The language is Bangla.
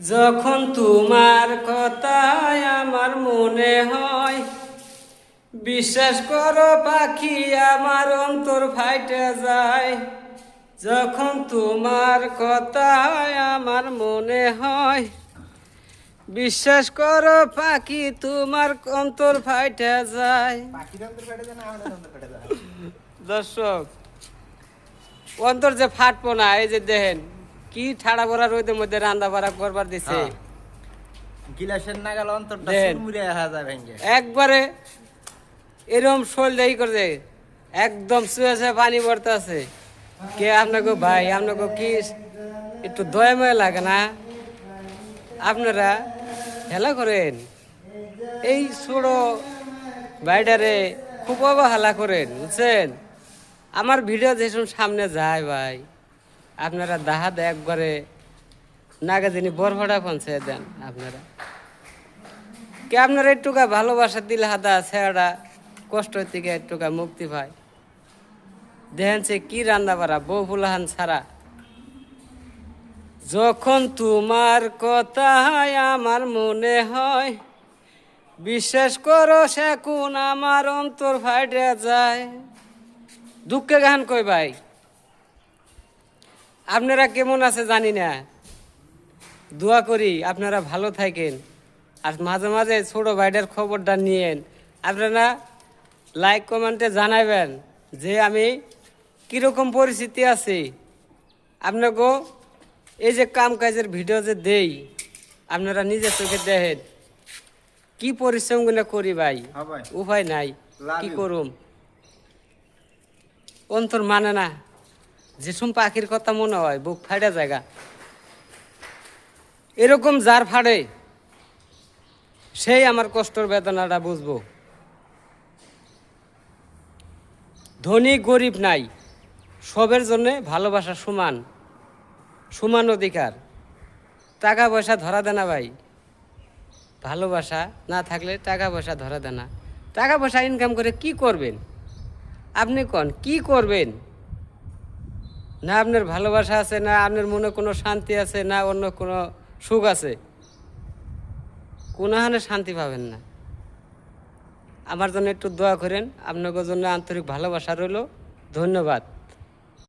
যখন তোমার কথায় আমার মনে হয়, বিশ্বাস করো পাখি আমার অন্তর ফাইটে যায়। যখন তোমার কথায় আমার মনে হয়, বিশ্বাস করো পাখি তোমার অন্তর ফাইটে যায়। দর্শক, অন্তর যে ফাটবো না, এই যে দেখেন কি ঠাড়া ভরা রোদের মধ্যে রান্না বাড়া করবার দিছে। গিলাসের নাগাল অন্তরটা দেন। সুরমুরে হাজার ভেঙ্গে একবারে এরকম শোল দেই করে একদম শুয়েছে, পানি পড়তে আছে। কে আপনাকে ভাই, আপনাকে কি একটু দয়াময় লাগে না? আপনারা হেলা করেন, এই ছোড়ো ভাইটারে খুব অবহেলা করেন, বুঝছেন? আমার ভিডিও যেসব সামনে যায় ভাই, আপনারা দাহাদ একবারে নাগে যিনি বরফটা পৌঁছে দেন। আপনারা কে আপনারা একটুকা ভালোবাসা দিলে হাদা ছেড়া কষ্ট থেকে একটুকা মুক্তি পায়। দেখেন সে কি রান্না বাড়া বউ ফুলাহান ছাড়া। যখন তোমার কথায় আমার মনে হয়, বিশ্বাস করো সে কোন আমার অন্তর ফাইটে যায়। দুঃখে গান কই ভাই, আপনারা কেমন আছে জানি না। দোয়া করি আপনারা ভালো থাকেন, আর মাঝে মাঝে ছোট ভাইটার খবরটা নিয়েন। আপনারা লাইক কমেন্টে জানাবেন যে আমি কীরকম পরিস্থিতি আছি। আপনাকেও এই যে কাম কাজের ভিডিও যে দেই, আপনারা নিজের চোখে দেখেন কি পরিশ্রম গুলো করি ভাই। উপায় নাই, কি করুম, অন্তর মানে না। যেসব পাখির কথা মনে হয় বুক ফাটা জায়গা, এরকম যার ফাড়ে সেই আমার কষ্টর বেদনাটা বুঝবো। ধনী গরিব নাই, সবের জন্যে ভালোবাসা সমান, সমান অধিকার। টাকা পয়সা ধরা দেনা ভাই, ভালোবাসা না থাকলে টাকা পয়সা ধরা দেনা। টাকা পয়সা ইনকাম করে কি করবেন আপনি? কোন কি করবেন? না আপনার ভালোবাসা আছে, না আপনার মনে কোনো শান্তি আছে, না অন্য কোনো সুখ আছে, কোনোখানে শান্তি পাবেন না। আমার জন্য একটু দোয়া করেন, আপনাদের জন্য আন্তরিক ভালোবাসা রইল। ধন্যবাদ।